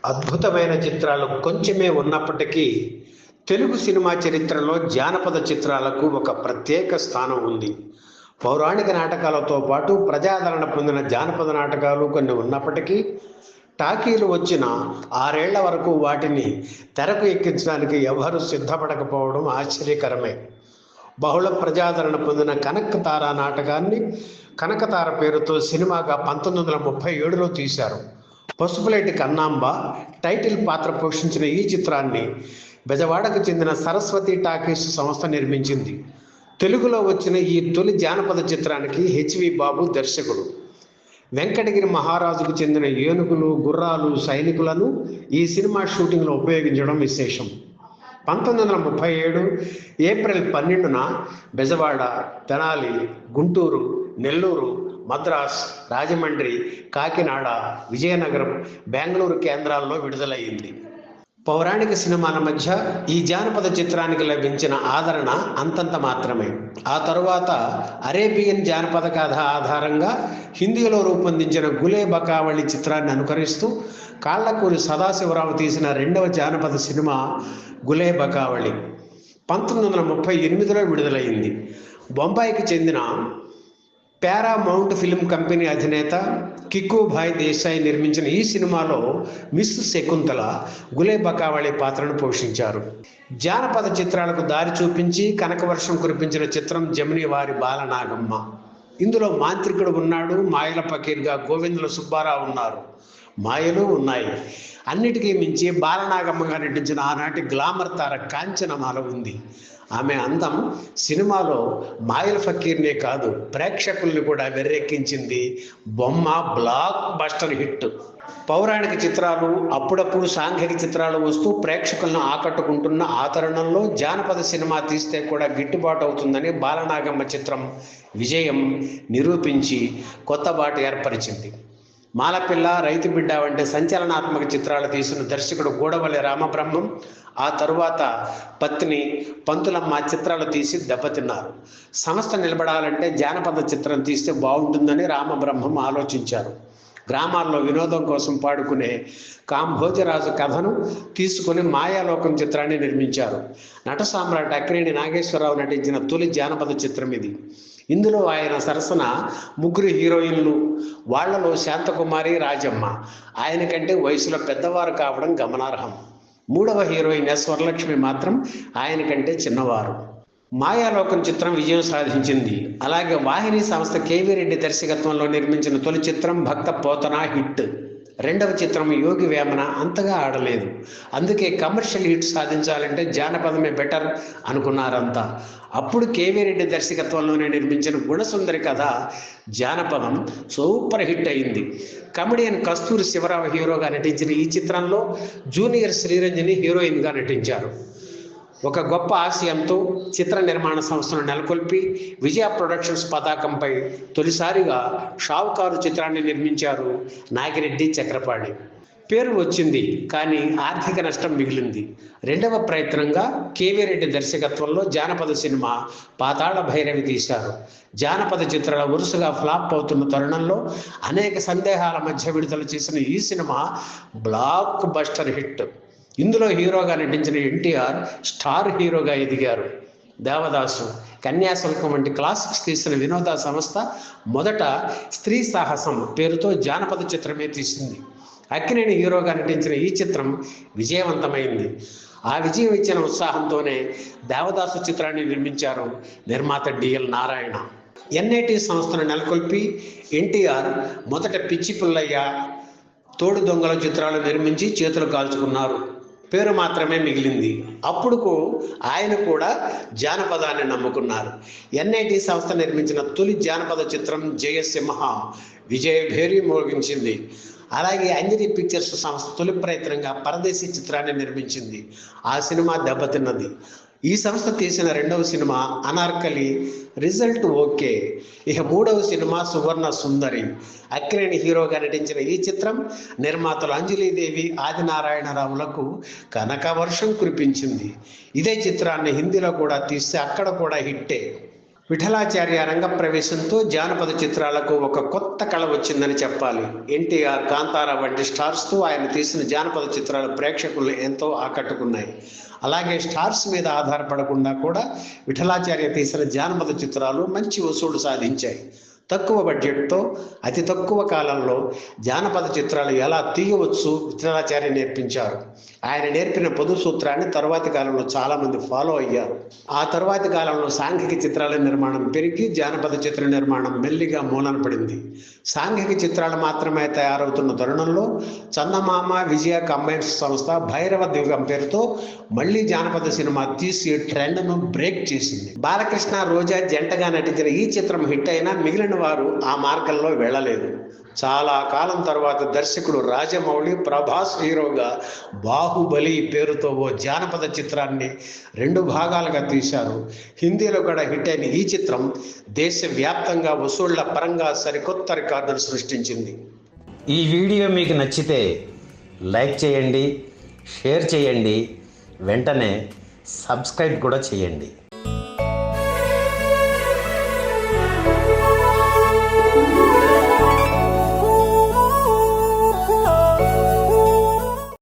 అద్భుతమైన చిత్రాలు కొంచెమే ఉన్నప్పటికీ తెలుగు సినిమా చరిత్రలో జానపద చిత్రాలకు ఒక ప్రత్యేక స్థానం ఉంది. పౌరాణిక నాటకాలతో పాటు ప్రజాదరణ పొందిన జానపద నాటకాలు కొన్ని ఉన్నప్పటికీ టాకీలు వచ్చిన 6 ఏళ్ల వరకు వాటిని తెరకు ఎక్కించడానికి ఎవరూ సిద్ధపడకపోవడం ఆశ్చర్యకరమే. బహుళ ప్రజాదరణ పొందిన కనకతార నాటకాన్ని కనకతార పేరుతో సినిమాగా 1937లో తీశారు. పసుపులేటి కన్నాంబ టైటిల్ పాత్ర పోషించిన ఈ చిత్రాన్ని బెజవాడకు చెందిన సరస్వతి టాకీస్ సంస్థ నిర్మించింది. తెలుగులో వచ్చిన ఈ తొలి జానపద చిత్రానికి హెచ్వి బాబు దర్శకుడు. వెంకటగిరి మహారాజుకు చెందిన ఏనుగులు, గుర్రాలు, సైనికులను ఈ సినిమా షూటింగ్లో ఉపయోగించడం విశేషం. 1937 ఏప్రిల్ 12న బెజవాడ, తెనాలి, గుంటూరు, నెల్లూరు, మద్రాస్, రాజమండ్రి, కాకినాడ, విజయనగరం, బెంగళూరు కేంద్రాల్లో విడుదలయ్యింది. పౌరాణిక సినిమాల మధ్య ఈ జానపద చిత్రానికి లభించిన ఆదరణ అంతంత మాత్రమే. ఆ తరువాత అరేబియన్ జానపద కథ ఆధారంగా హిందీలో రూపొందించిన గులే బకావళి చిత్రాన్ని అనుకరిస్తూ కాళ్ళకూరి సదాశివరావు తీసిన 2వ జానపద సినిమా గులే బకావళి 1938లో విడుదలైంది. బొంబాయికి చెందిన పారామౌంట్ ఫిల్మ్ కంపెనీ అధినేత కిక్కుభాయ్ దేశాయ్ నిర్మించిన ఈ సినిమాలో మిస్ శకుంతల గులే బకావళి పాత్రను పోషించారు. జానపద చిత్రాలకు దారి చూపించి కనకవర్షం కురిపించిన చిత్రం జమిని వారి బాలనాగమ్మ. ఇందులో మాంత్రికుడు ఉన్నాడు, మాయల ఫకీర్గా గోవిందుల సుబ్బారావు ఉన్నారు, మాయలు ఉన్నాయి. అన్నిటికీ మించి బాలనాగమ్మగా నటించిన ఆనాటి గ్లామర్ తార కాంచనమాల ఉంది. ఆమె అందం సినిమాలో మాయల ఫకీర్నే కాదు, ప్రేక్షకుల్ని కూడా వెర్రెక్కించింది. బొమ్మ బ్లాక్ బస్టర్ హిట్. పౌరాణిక చిత్రాలు, అప్పుడప్పుడు సాంఘిక చిత్రాలు వస్తూ ప్రేక్షకులను ఆకట్టుకుంటున్న ఆ తరుణంలో జానపద సినిమా తీస్తే కూడా గిట్టుబాటు అవుతుందని బాలనాగమ్మ చిత్రం విజయం నిరూపించి కొత్త బాట ఏర్పరిచింది. మాలపిల్ల, రైతు బిడ్డ వంటి సంచలనాత్మక చిత్రాలు తీసిన దర్శకుడు గూడవల్లి రామబ్రహ్మం ఆ తరువాత పత్ని, పంతులమ్మ చిత్రాలు తీసి దెబ్బతిన్నారు. సంస్థ నిలబడాలంటే జానపద చిత్రం తీస్తే బాగుంటుందని రామబ్రహ్మం ఆలోచించారు. గ్రామాల్లో వినోదం కోసం పాడుకునే కాంభోజరాజు కథను తీసుకుని మాయాలోకం చిత్రాన్ని నిర్మించారు. నట సామ్రాట్ అక్కినేని నాగేశ్వరరావు నటించిన తొలి జానపద చిత్రం ఇది. ఇందులో ఆయన సరసన 3 హీరోయిన్లు. వాళ్లలో శాంతకుమారి, రాజమ్మ ఆయన కంటే వయసులో పెద్దవారు కావడం గమనార్హం. 3వ హీరోయిన్ ఎస్ వరలక్ష్మి మాత్రం ఆయన కంటే చిన్నవారు. మాయాలోకం చిత్రం విజయం సాధించింది. అలాగే వాహిని సంస్థ కేవీ రెడ్డి దర్శకత్వంలో నిర్మించిన తొలి చిత్రం భక్త పోతన హిట్. 2వ చిత్రం యోగి వేమన అంతగా ఆడలేదు. అందుకే కమర్షియల్ హిట్ సాధించాలంటే జానపదమే బెటర్ అనుకున్నారంతా. అప్పుడు కేవీ రెడ్డి దర్శకత్వంలోనే నిర్మించిన గుణసుందరి కథ జానపదం సూపర్ హిట్ అయింది. కమెడియన్ కస్తూరి శివరావు హీరోగా నటించిన ఈ చిత్రంలో జూనియర్ శ్రీరంజని హీరోయిన్గా నటించారు. ఒక గొప్ప ఆశయంతో చిత్ర నిర్మాణ సంస్థను నెలకొల్పి విజయ ప్రొడక్షన్స్ పతాకంపై తొలిసారిగా షావుకారు చిత్రాన్ని నిర్మించారు నాగిరెడ్డి చక్రపాణి. పేరు వచ్చింది, కానీ ఆర్థిక నష్టం మిగిలింది. 2వ ప్రయత్నంగా కేవీ రెడ్డి దర్శకత్వంలో జానపద సినిమా పాతాళ భైరవి తీశారు. జానపద చిత్రాల వరుసగా ఫ్లాప్ అవుతున్న తరుణంలో అనేక సందేహాల మధ్య విడుదల చేసిన ఈ సినిమా బ్లాక్ బస్టర్ హిట్. ఇందులో హీరోగా నటించిన ఎన్టీఆర్ స్టార్ హీరోగా ఎదిగారు. దేవదాసు, కన్యాశుల్కం వంటి క్లాసిక్స్ తీసిన వినోద సంస్థ మొదట స్త్రీ సాహసం పేరుతో జానపద చిత్రమే తీసింది. అక్కినేని హీరోగా నటించిన ఈ చిత్రం విజయవంతమైంది. ఆ విజయం ఇచ్చిన ఉత్సాహంతోనే దేవదాసు చిత్రాన్ని నిర్మించారు నిర్మాత డిఎల్ నారాయణ. ఎన్ఐటి సంస్థను నెలకొల్పి ఎన్టీఆర్ మొదట పిచ్చి పుల్లయ్య, తోడు దొంగల చిత్రాలు నిర్మించి చేతులు కాల్చుకున్నారు. పేరు మాత్రమే మిగిలింది. అప్పుడు ఆయన కూడా జానపదాన్ని నమ్ముకున్నారు. ఎన్ఐటి సంస్థ నిర్మించిన తొలి జానపద చిత్రం జయసింహ విజయభేరి మోగించింది. అలాగే అంజలి పిక్చర్స్ సంస్థ తొలి ప్రయత్నంగా పరదేశీ చిత్రాన్ని నిర్మించింది. ఆ సినిమా దెబ్బతిన్నది. ఈ సంస్థ తీసిన 2వ సినిమా అనార్కలి, రిజల్ట్ ఓకే. ఇక 3వ సినిమా సువర్ణ సుందరి. అక్కినేని హీరోగా నటించిన ఈ చిత్రం నిర్మాతలు అంజలీదేవి, ఆదినారాయణరావులకు కనక వర్షం కురిపించింది. ఇదే చిత్రాన్ని హిందీలో కూడా తీస్తే అక్కడ కూడా హిట్టే. విఠలాచార్య రంగప్రవేశంతో జానపద చిత్రాలకు ఒక కొత్త కళ వచ్చిందని చెప్పాలి. ఎన్టీఆర్, కాంతారా వంటి స్టార్స్తో ఆయన తీసిన జానపద చిత్రాలు ప్రేక్షకులను ఎంతో ఆకట్టుకున్నాయి. అలాగే స్టార్స్ మీద ఆధారపడకుండా కూడా విఠలాచార్య తీసిన జానపద చిత్రాలు మంచి వసూళ్లు సాధించాయి. తక్కువ బడ్జెట్తో అతి తక్కువ కాలంలో జానపద చిత్రాలు ఎలా తీయవచ్చు విఠలాచార్య నేర్పించారు. ఆయన నేర్పిన పొదు సూత్రాన్ని తరువాతి కాలంలో చాలామంది ఫాలో అయ్యారు. ఆ తరువాతి కాలంలో సాంఘిక చిత్రాల నిర్మాణం పెరిగి జానపద చిత్ర నిర్మాణం మెల్లిగా మూలన పడింది. సాంఘిక చిత్రాలు మాత్రమే తయారవుతున్న తరుణంలో చందమామ విజయ కంబైన్స్ సంస్థ భైరవ ద్వీపం పేరుతో మళ్ళీ జానపద సినిమా తీసి ట్రెండ్ను బ్రేక్ చేసింది. బాలకృష్ణ, రోజా జంటగా నటించిన ఈ చిత్రం హిట్ అయినా మిగిలిన వారు ఆ మార్గంలో వెళ్ళలేదు. చాలా కాలం తర్వాత దర్శకుడు రాజమౌళి ప్రభాస్ హీరోగా బాహుబలి పేరుతో ఓ జానపద చిత్రాన్ని 2 భాగాలుగా తీశారు. హిందీలో కూడా హిట్ అయిన ఈ చిత్రం దేశవ్యాప్తంగా వసూళ్ల పరంగా సరికొత్త రికార్డులు సృష్టించింది. ఈ వీడియో మీకు నచ్చితే లైక్ చేయండి, షేర్ చేయండి, వెంటనే సబ్స్క్రైబ్ కూడా చేయండి.